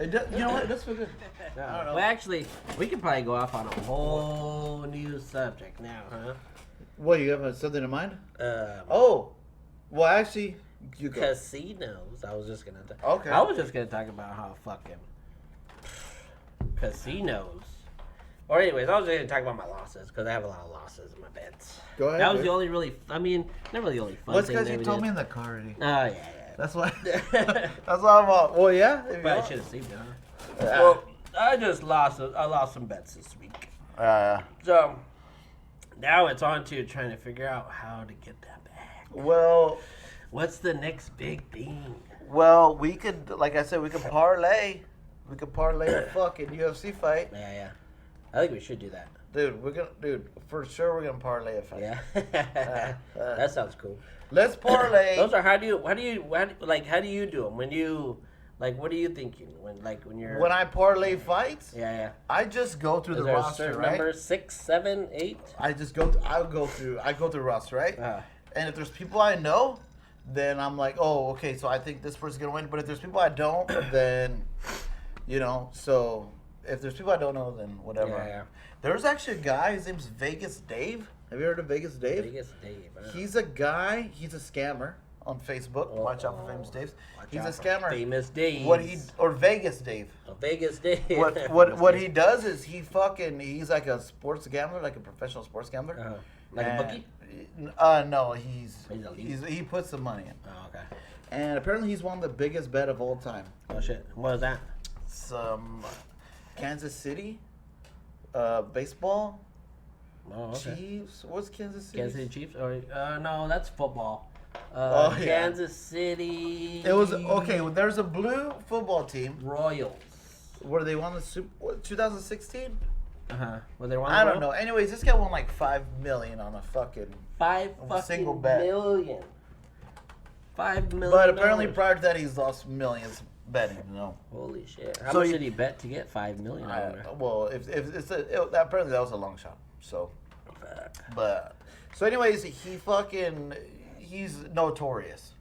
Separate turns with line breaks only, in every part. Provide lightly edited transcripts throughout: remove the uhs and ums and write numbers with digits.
You know what? It does feel good.
No.
I don't know.
Well, actually, we could probably go off on a whole new subject now, huh?
What, you have something in mind?
Um,
Oh, well, actually, you go.
Casinos. I was just gonna.
Okay.
I was just gonna talk about how fucking casinos. Or anyways, I was just gonna talk about my losses because I have a lot of losses in my bets.
Go ahead.
That was
dude.
the only really. I mean, not really the only fun
Well, it's
thing.
because
that
you
we
told
did.
me in the car already.
Oh yeah, yeah.
That's why. That's why I'm all. Well, yeah. if you
Probably
want.
should have saved it, huh?
Yeah.
Well, I just lost. I lost some bets this week. So now it's on to trying to figure out how to get that back.
Well,
What's the next big thing?
we could, like I said, we could parlay. We could parlay a fucking UFC fight,
Yeah, yeah. I think we should do that.
dude. For sure, we're gonna parlay a fight.
Yeah. That sounds cool.
Let's parlay.
Those are how do you do them when you what are you thinking when you're
When I parlay fights,
yeah.
I just go through
Is
the
there a
roster,
certain
right?
number 6, 7, 8?
I go through the roster, right?
Uh,
And if there's people I know, then I'm like, oh, okay, so I think this person's gonna win. But if there's people I don't, then so if there's people I don't know, then whatever.
Yeah.
There's actually a guy. His name's Vegas Dave. Have you heard of Vegas Dave?
Vegas Dave.
He's a guy. He's a scammer on Facebook. Watch out for Famous Dave. He's a scammer.
Famous Dave.
Vegas Dave.
Vegas Dave.
What he does is he's like a sports gambler, like a professional sports gambler.
Like a bookie?
No,
He's elite.
he puts some money in.
Oh, okay.
And apparently he's won the biggest bet of all time.
Oh shit. What was that?
Some Kansas City baseball.
Oh, okay.
Chiefs. What's Kansas City?
Kansas City Chiefs? Or no, that's football.
Oh, yeah.
Kansas City.
It was okay. There's a blue football team
Royals.
where they won the Super 2016.
Were they one?
I don't know. Anyways, this guy won like $5 million on a fucking.
Five
A single
fucking
bet.
million. $5 million.
But apparently prior to that, he's lost millions betting.
Holy shit! How
So
much
you-
did he bet to get $5 million? I wonder.
Well, if it's apparently that was a long shot. So, but so anyways, he's notorious.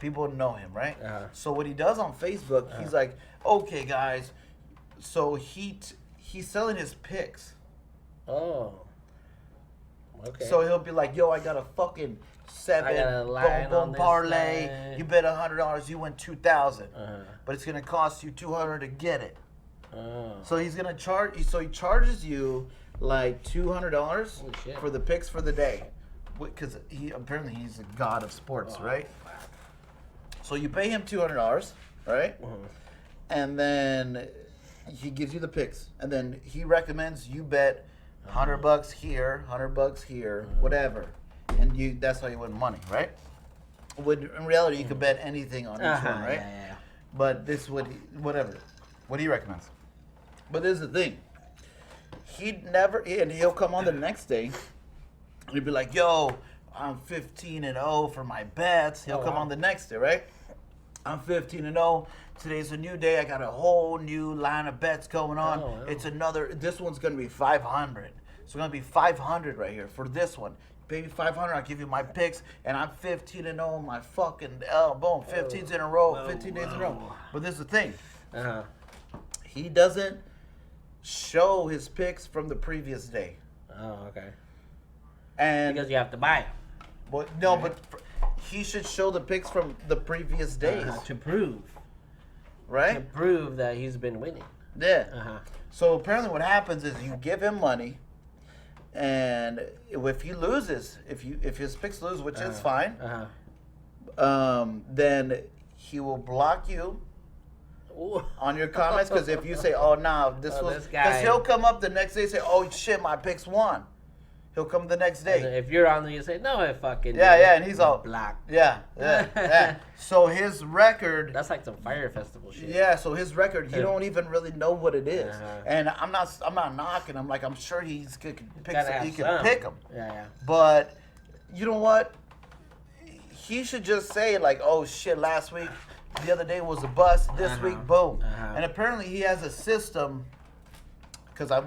People know him, right?
Uh-huh.
So what he does on Facebook, he's like, okay, guys. So he's selling his picks.
Oh. Okay.
So he'll be like, yo, I got a fucking
I got a line
boom
on
boom
this
parlay.
line.
You bet $100, you win 2,000.
Uh-huh.
But it's gonna cost you 200 to get it.
Oh.
So he's gonna charge. So he charges you like $200
Holy shit.
for the picks for the day, because apparently he's a god of sports,
Oh,
right? So you pay him $200, right? And then he gives you the picks, and then he recommends you bet $100 here, $100 here, whatever, and that's how you win money, right? When in reality you could bet anything on each one, right?
Yeah.
But this is what he recommends. But this is the thing. He'll come on the next day. And he'd be like, yo, I'm 15-0 for my bets. He'll come on the next day, right? I'm 15-0. Today's a new day. I got a whole new line of bets going on.
Oh, wow.
This one's going to be 500. So it's going to be 500 right here for this one. Baby, 500, I'll give you my picks, and I'm 15-0, my fucking, boom, 15s in a row, 15 days in a row. But this is the thing.
Uh-huh.
He doesn't show his picks from the previous day.
Oh, okay.
And
Because you have to buy
but he should show the picks from the previous days,
to prove
right?
that he's been winning.
Yeah.
Uh-huh.
So apparently what happens is you give him money, and if he loses, if his picks lose, which is fine, then he will block you
Ooh.
on your comments, because if you say, "Oh, no, this was,"
this guy.
because he'll come up the next day and say, "Oh shit, my picks won." He'll come the next
And
day.
if you're on there, you say, no, I fucking
Yeah, and he's all
blocked.
Yeah. So his record.
That's like some Fire Festival shit.
Yeah, so his record, you don't even really know what it is.
Uh-huh.
And I'm not knocking him. Like, I'm sure he can pick
Gotta
some,
have
he can
some.
pick them.
Yeah.
But you know what? He should just say like, "Oh shit, last week, the other day was a bust. This week, boom." And apparently he has a system. Because I've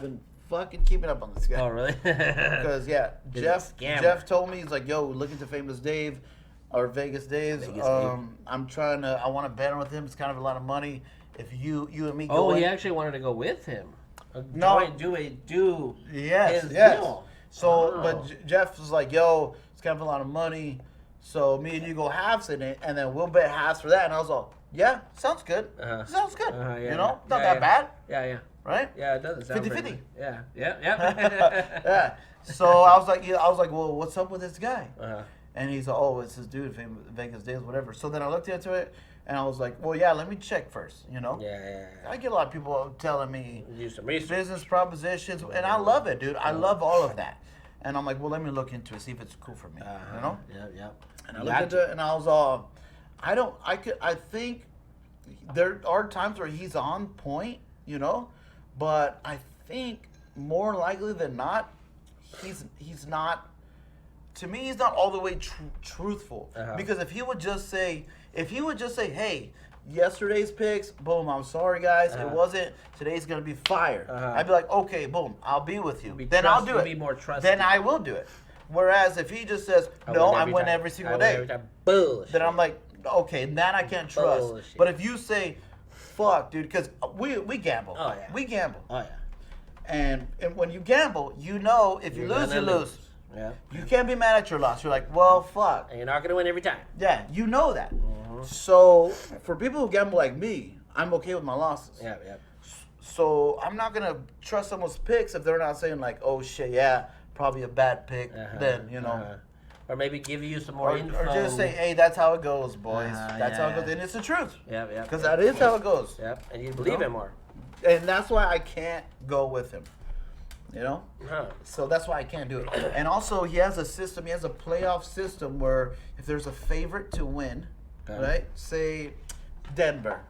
been fucking keeping up on this guy.
Oh, really?
Because
He's a scammer.
Jeff told me, he's like, "Yo, look into Famous Dave. or Vegas Days.
Vegas Days.
I want to bet with him. It's kind of a lot of money. If you and me go
Oh,
in.
he actually wanted to go with him.
No.
Do
Yes,
his
yes.
deal.
So,
Oh.
but Jeff was like, "Yo, it's kind of a lot of money. So me and you go halves in it, and then we'll bet halves for that." And I was like, "Yeah, sounds good.
Uh-huh.
Sounds good.
Yeah,
you know,
yeah.
not
Yeah,
that bad,
Yeah.
right?"
Yeah, it doesn't sound
50-50.
very- Yeah. Yeah.
Yeah. So I was like, "Well, what's up with this guy?"
Uh-huh.
And he's like, "Oh, it's this dude, Vegas Days, whatever." So then I looked into it, and I was like, "Well, yeah, let me check first." You know,
Yeah.
I get a lot of people telling me
Do some research.
business propositions, and I love it, dude. I love all of that. And I'm like, well, let me look into it, see if it's cool for me. You know?
Yeah.
And I looked into it, and I was all, I think there are times where he's on point, you know, but I think more likely than not, he's not. To me, he's not all the way truthful.
Uh-huh.
Because if he would just say, hey, yesterday's picks, boom, I'm sorry guys, it wasn't. Today's gonna be fire.
Uh-huh.
I'd be like, okay, boom, I'll be with you.
Be
Then I'll do
you'll
it.
be more trusting.
Then I will do it. Whereas if he just says, no, I win every single day,
Bullshit.
then I'm like, okay, that I can't trust.
Bullshit.
But if you say, fuck, dude, because we gamble.
Oh, yeah.
We gamble.
Oh, yeah.
And when you gamble, you know if you
You're
lose, you
gonna
lose.
Yeah.
You can't be mad at your loss. You're like, well, fuck.
And you're not going to win every time.
Yeah, you know that.
Mm-hmm.
So for people who gamble like me, I'm okay with my losses.
Yeah.
So I'm not gonna trust someone's picks if they're not saying like, oh shit, yeah, probably a bad pick.
Uh-huh.
Then you know,
Or maybe give you some more
or
info.
or just say, hey, that's how it goes, boys. That's how it
yeah.
goes, and it's the truth.
Yep.
Because that is how it goes,
Yep. And you believe
know?
it more.
and that's why I can't go with him. You know.
Huh.
So that's why I can't do it. And also, he has a system. He has a playoff system where if there's a favorite to win,
Okay.
right? Say Denver.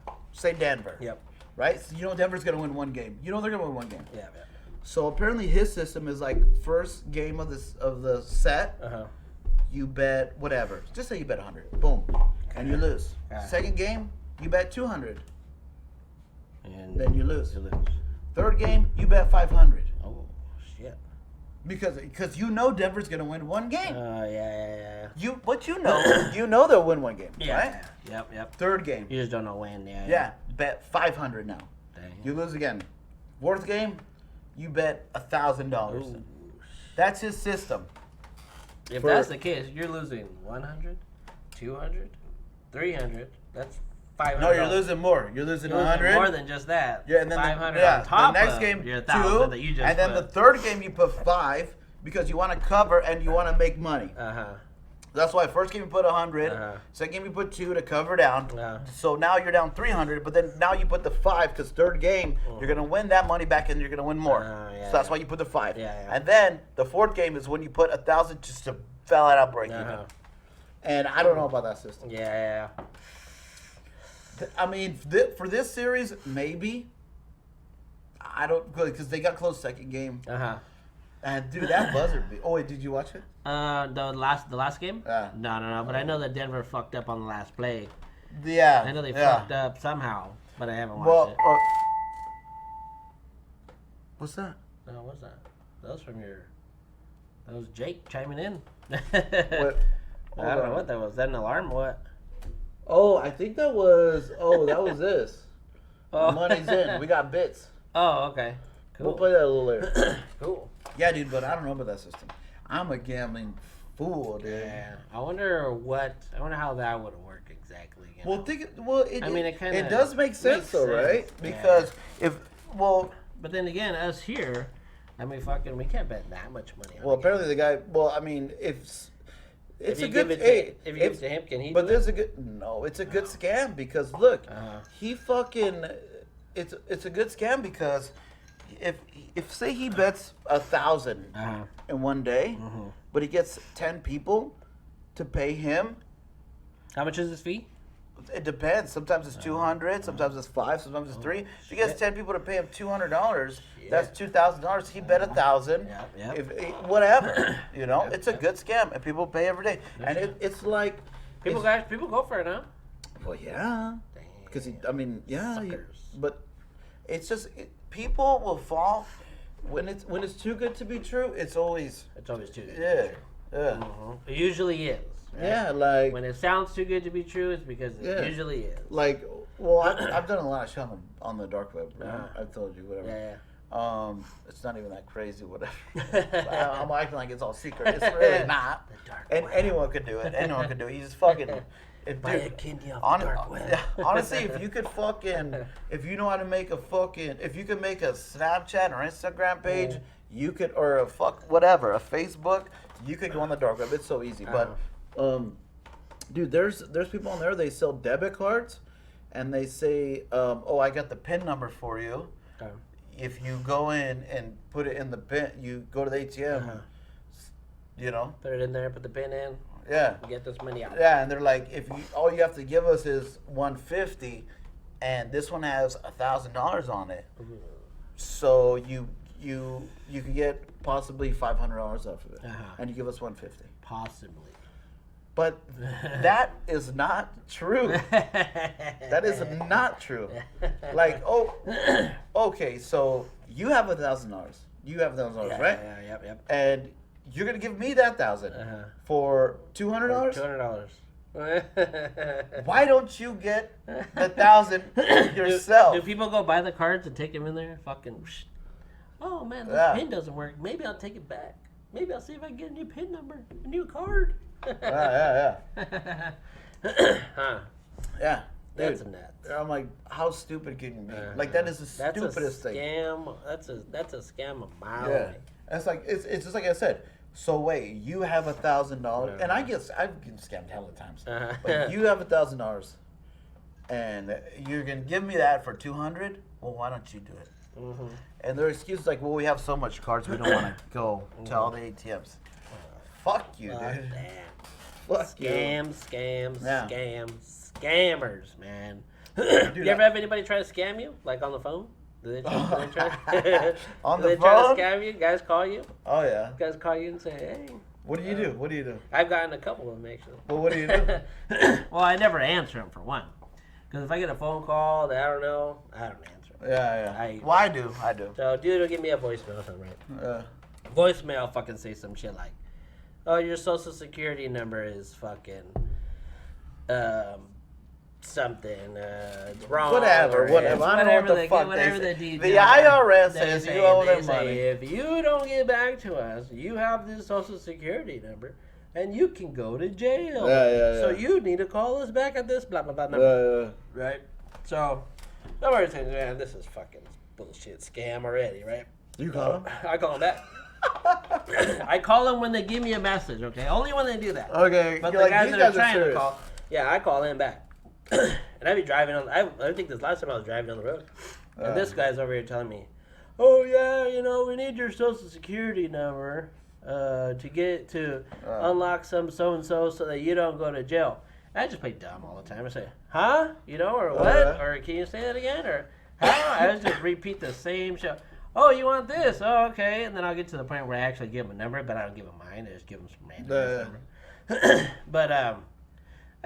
Yep.
Right? So you know Denver's gonna win one game. You know they're gonna win one game.
Yeah.
So apparently his system is like first game of the set,
Uh-huh.
you bet whatever. Just say you bet 100. Boom. And you lose.
Okay.
Second game, you bet 200.
And
Then you lose.
You lose.
Third game, you bet 500.
Oh, shit.
Because you know Denver's gonna win one game.
Yeah.
You know they'll win one game, right?
Yep.
Third game,
You just don't know when. Yeah.
yeah, bet 500 now.
Dang.
You lose again. Fourth game, you bet $1,000.
Ooh.
That's his system.
If
For-
that's the case, you're losing 100, 200, 300. That's 500.
No, you're losing more. You're losing
You're losing
100.
more than just that.
Yeah, and then
500
the
on top
next
of
game
your
2,
1,000 that you just
and then the
put.
third game you put 5 because you want to cover and you want to make money.
Uh-huh.
That's why first game you put 100,
Uh-huh.
second game you put 2 to cover down.
Yeah.
So now you're down 300, but then now you put the 5 because third game you're gonna win that money back and you're gonna win more.
Yeah,
So that's why you put the 5.
Yeah.
And then the fourth game is when you put 1,000 just to flat out break even.
Uh-huh.
And I don't know about that system.
Yeah.
I mean, for this series, maybe. I don't because they got close second game.
Uh-huh.
And dude, that buzzer beat. Oh wait, did you watch it?
The last game?
Yeah.
No. But I know that Denver fucked up on the last play.
Yeah.
I know they
yeah.
fucked up somehow, but I haven't watched
Well,
it.
what's that?
No, what's that? That was from your. That was Jake chiming in.
What?
I don't know what that was. Is that an alarm? What?
Oh, I think that was. Oh, that was this.
Oh.
Money's in. We got bits.
Oh, okay. Cool.
We'll play that a little later.
Cool.
Yeah, dude, but I don't know about that system. I'm a gambling fool, dude.
Yeah. I wonder how that would work exactly. You
Well,
know?
it
kinda
it does make sense
makes
though, right?
sense.
Because
But then again, us here, I mean, we can't bet that much money. On
apparently the guy. Well, I mean, it's
if
a
you
good.
give it
Hey,
to, if you give it to him, can he?
but
do
there's
it?
a good. No, it's a good scam because look,
Uh-huh.
he fucking. It's a good scam because if say he bets 1,000
Uh-huh.
in one day, but he gets 10 people to pay him.
How much is his fee?
It depends. Sometimes it's 200. Sometimes it's 5. Sometimes it's 3. If he gets
shit.
10 people to pay him $200,
Shit.
that's $2,000. He bet 1,000.
Yep.
If whatever, you know, it's a good scam, and people pay every day. And it's like
People go for it, huh?
well, yeah,
Damn.
because I mean, yeah,
Suckers.
but it's just people will fall when it's too good to be true. It's always
It's always too good.
yeah.
It usually is. Right?
Yeah, like
when it sounds too good to be true, it's because it usually is.
Like, well, I've done a lot of shit on the dark web. I've told you whatever.
Yeah.
It's not even that crazy, whatever. I'm acting like it's all secret. It's really not.
The dark
And
web.
anyone could do it. Anyone could do it. You just fucking.
Buy a kidney off the dark web.
Yeah, honestly, if you could fucking, if you know how to make if you could make a Snapchat or Instagram page, you could, or a a Facebook, you could go on the dark web. It's so easy. But, dude, there's people on there. They sell debit cards, and they say, oh, I got the PIN number for you.
Okay.
If you go in and put it in the PIN, you go to the ATM. You know.
Put it in there. Put the pin in.
Yeah.
Get this money out.
Yeah, and they're like, if you all you have to give us is $150, and this one has $1,000 on it, so you can get possibly $500 off of it, and you give us $150.
Possibly.
But that is not true. That is not true. Like, okay, so you have $1,000. You have $1,000, right?
Yeah, yep.
And you're gonna give me that $1,000 for $200.
$200.
Why don't you get the $1,000 yourself?
Do people go buy the cards and take them in there? Fucking. Oh man, this pin doesn't work. Maybe I'll take it back. Maybe I'll see if I can get a new pin number, a new card.
Yeah.
Huh.
Yeah.
That's
Dude,
nuts.
I'm like, how stupid can you be? Like, that is the stupidest thing.
That's a scam a mile
Yeah.
away.
It's like it's just like I said. So wait, you have $1,000, and I've been scammed hell of times. But you have $1,000, and you're gonna give me that for $200. Well, why don't you do it? And their excuse like, well, we have so much cards, we don't want to go to all the ATMs. Fuck you, dude.
Damn.
Fuck you.
Scammers, man. You ever have anybody try to scam you, like on the phone? Do they try
On
do
the
they try
phone?
to scam you? Guys call you?
Oh yeah.
Guys call you and say, hey.
What do you do? What do you do?
I've gotten a couple of them, actually.
Well, what do you do?
Well, I never answer them, for one. Because if I get a phone call that I don't know, I don't answer them.
Yeah. Well, I do.
So, dude will give me a voicemail, right? Voicemail fucking say some shit like, oh, your social security number is fucking something. It's wrong.
Whatever. I don't know what the fuck
they
say. The IRS says you owe them money.
If you don't get back to us, you have this social security number, and you can go to jail.
Yeah.
So you need to call us back at this blah blah blah number. Right. So, I'm already saying, man, this is fucking bullshit scam already, right?
You call them?
I call them back. I call them when they give me a message, okay? Only when they do that.
Okay.
But
You're
the
like,
guys
these
that are
guys are
trying to
serious.
call, yeah, I call them back. And I'd be driving on, I think this last time I was driving down the road. And this guy's over here telling me, oh yeah, we need your social security number to unlock some so-and-so so that you don't go to jail. And I just play dumb all the time. I say, huh? Or what? Or can you say that again? Or how? I just repeat the same shit. Oh, you want this? Oh, okay. And then I'll get to the point where I actually give them a number, but I don't give them mine. I just give them some random number. But I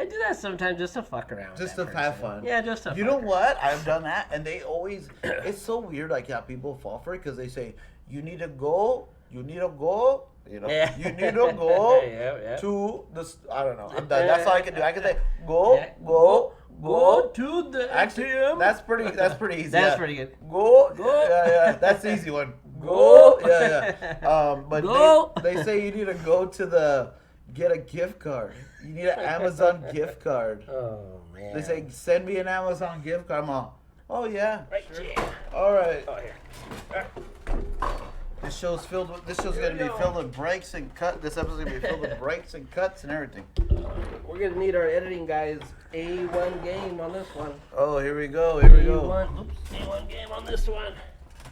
do that sometimes just to fuck around.
Just
with
to
that
have
person.
fun.
Yeah, just to
You know what? I've done that, and they always. It's so weird, like how people fall for it because they say you need to go. You need to go. You know,
Yeah.
you need to go
Yeah.
to this. I don't know. I'm done. That's all I can do. I can say go
to the
Actually,
ATM.
that's pretty easy.
That's
yeah.
pretty good.
Go.
Go.
Yeah. That's the easy one.
Go.
Yeah. But
Go.
they say you need to go to get a gift card. You need an Amazon gift card.
Oh man.
They say send me an Amazon gift card. I'm all, oh yeah.
right here.
All right.
Oh here.
This show's gonna be filled with breaks and cut. This episode's gonna be filled with breaks and cuts and everything.
We're gonna need our editing guys A1 game on this one.
Oh, here we go. Here we go.
A1 game on this one.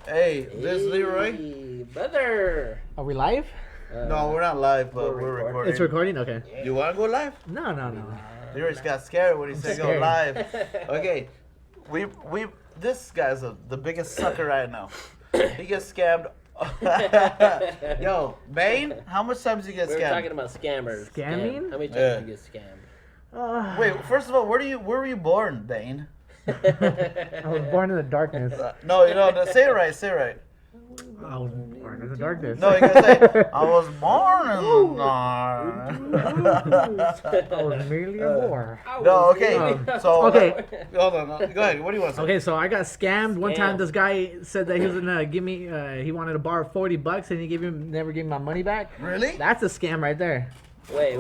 Hey, this is Leroy.
Hey, brother.
Are we live?
No, we're not live, but we're recording.
It's recording? Okay.
You want to go live?
No.
Leroy just got scared when he said go
scared.
live. Okay, we this guy's the biggest sucker right now. He gets scammed. Yo, Bane, how much times did you get
We were
scammed?
talking about scammers.
Scamming?
How many times
Yeah.
did you get scammed?
Wait, first of all, where were you born, Bane?
I was born in the darkness.
No, say it right.
I was born in the darkness.
No, you gotta say, I was born in the dark.
I was merely a boar.
No, okay. So,
Okay.
hold on. Go ahead. What do you want to say?
Okay, so I got scammed. One time,
Scammed.
this guy said that he was gonna give me. He wanted to borrow $40, and he never gave me my money back.
Really?
That's a scam right there.
Wait.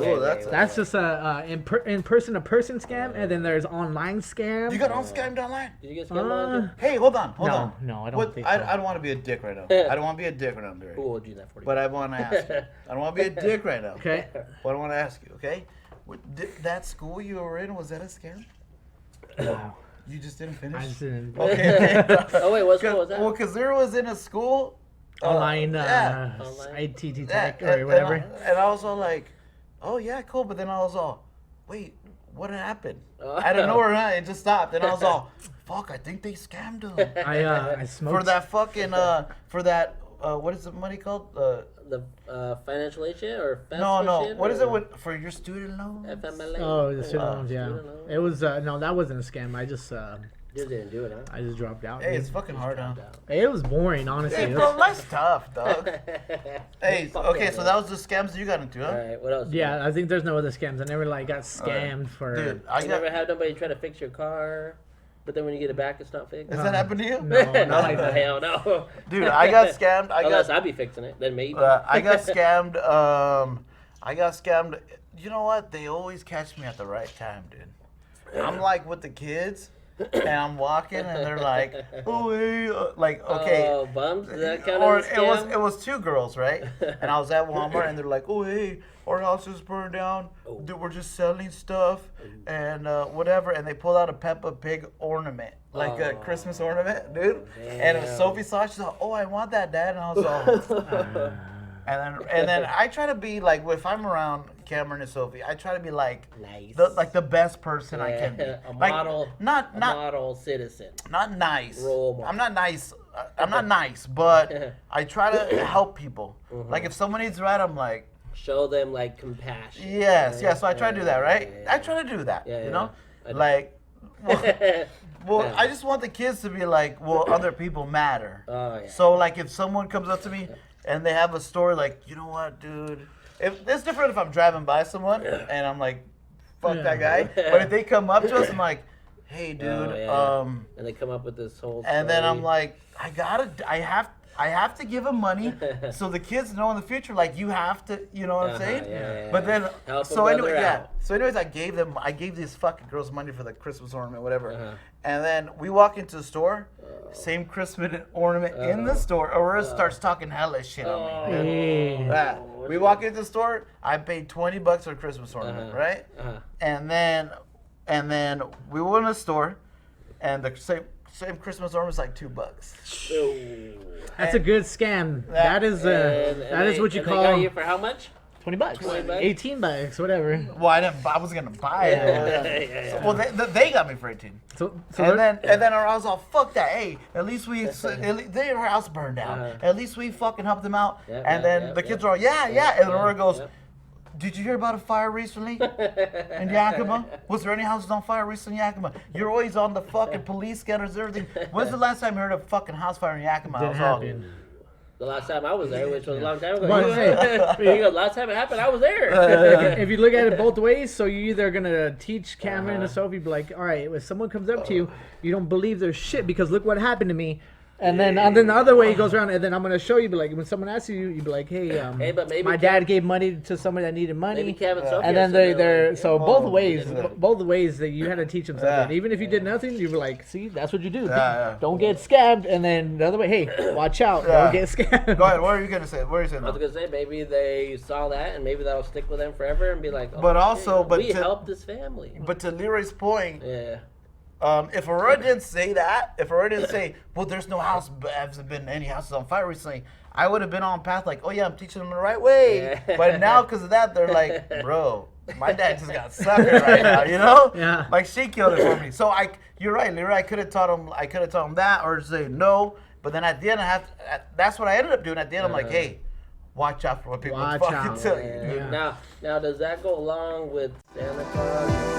That's just a in person to person scam, and then there's online scam.
You got on scammed online?
Did you get scammed on?
Hey, hold on.
No, I don't think so.
I don't want to be a dick right now. I don't want to be a dick right now, Barry.
Who owed you that 40?
But I want to ask you. I don't want to be a dick right now.
Okay.
But I want to ask you, okay? That school you were in, was that a scam?
No,
You just didn't finish?
I just didn't.
Okay.
Oh wait, what school was that?
Well, because there was in a school.
Online,
yeah.
ITT
Yeah,
Tech or whatever.
And I was all like, oh, yeah, cool. But then I was all, wait, what happened?
Oh.
Out of nowhere, it just stopped. And I was all, fuck, I think they scammed him.
I smoked.
For that fucking, what is the money called?
The financial aid shit or
No.
shit,
What is it
or
for your student loans?
FMLA?
Oh, the student
Oh,
loans, yeah.
student loans.
It was no, that wasn't a scam. I just
didn't do it, huh?
I just dropped out.
Hey, it's fucking hard, huh?
It was boring, honestly.
Hey, bro, that's tough, dog. Hey,
Fuck
okay,
yeah,
so
man.
that was the scams you got into,
All
huh?
right, what else?
Yeah, I think there's no other scams. I never got scammed for.
Dude, I
You
got.
never had nobody try to fix your car, but then when you get it back, it's not fixed.
Has that happened to you?
No, not like that.
Hell no.
Dude, I got scammed.
Unless I be fixing it, then maybe.
I got scammed. I got scammed. You know what? They always catch me at the right time, dude. I'm like with the kids, and I'm walking, and they're like, "Oh, hey," like, okay.
Oh, bums? Is that kind
Or
of a scam?
it was two girls, right? And I was at Walmart, and they're like, "Oh, hey, our house is burned down. Dude, we're just selling stuff and whatever." And they pulled out a Peppa Pig ornament, like a Christmas ornament, dude. And it was
Damn.
Sophie saw it. She's like, "Oh, I want that, Dad." And I was all. And then I try to be like, if I'm around Cameron and Sophie, I try to be like
Nice.
the best person I can be.
A
Like,
model,
not
model citizen.
not nice.
Role model.
I'm not nice. I'm not nice, but I try to help people. Like if someone needs a ride, I'm like,
Show them like compassion.
yes. So I try to do that, right? I try to do that.
Yeah,
you
yeah,
know,
I do.
like. Well,
Yeah.
I just want the kids to be like, well, other people matter.
Oh yeah.
So like, if someone comes up to me and they have a story, like, you know what, dude? If it's different if I'm driving by someone and I'm like, fuck that guy. But if they come up to us, I'm like, hey, dude,
Oh, yeah. And they come up with this whole.
and then I'm
story.
like, I have to give them money so the kids know in the future, like, you have to, you know what I'm saying?
yeah,
But then,
Help a
so anyway,
brother
yeah.
out.
So anyways, I gave these fucking girls money for the Christmas ornament, whatever.
Uh-huh.
And then we walk into the store, same Christmas ornament in the store. Aurora starts talking hella shit on me.
Hey.
Yeah.
Oh,
We walk into the store. I paid $20 for a Christmas ornament, right? And then we went in the store, and the same Christmas ornament was like $2.
That's a good scam. That is what you
They got
call
you for how much?
$20,
$20?
$18, whatever.
Well, I was gonna buy it.
Yeah.
Well, they got me for 18.
So
And then I was all, fuck that. Hey, at least their house burned down. At least we fucking helped them out.
Yep,
And
yep,
then
yep,
the
yep.
kids are all, yeah. And Aurora goes,
Yep.
did you hear about a fire recently in Yakima? Was there any houses on fire recently in Yakima? You're always on the fucking police scanners and everything. When's the last time you heard of a fucking house fire in Yakima? I
didn't
was all,
happen.
The last time I was there, which was a long time ago.
Well,
You go, last time it happened, I was there.
If you look at it both ways, so you're either gonna teach Cameron and Sophie, be like, all right, if someone comes up to you, you don't believe their shit because look what happened to me. And then the other way he goes around, and then I'm gonna show you, be like, when someone asks you, you be like, hey,
Hey, but maybe
my dad gave money to somebody that needed money.
Maybe Kevin Sophie
And then
are
they're so both
Oh,
ways,
yeah.
both ways that you had to teach them something.
Yeah.
Even if you did nothing, you were like, see, that's what you do.
Yeah.
Don't get scammed. And then the other way, hey, watch out,
Yeah.
don't get scammed.
Go ahead. What are you gonna say? What are you saying?
I was gonna say maybe they saw that and maybe that'll stick with them forever and be like, oh,
But also-
shit,
but
we
to-
helped this family.
But to Leroy's point,
Yeah.
if Aurora didn't say that, if Aurora didn't say, well, there's no house, hasn't been any houses on fire recently, I would have been on path like, oh yeah, I'm teaching them the right way.
Yeah.
But now because of that, they're like, bro, my dad just got suckered right now, you know?
Yeah.
Like she killed it for me. So you're right, Leroy. I could have taught him that or say no. But then at the end, that's what I ended up doing. At the end, I'm like, hey, watch out for what people
Watch
fucking
out.
tell you.
Yeah.
Dude.
Now does that go along with Santa Claus?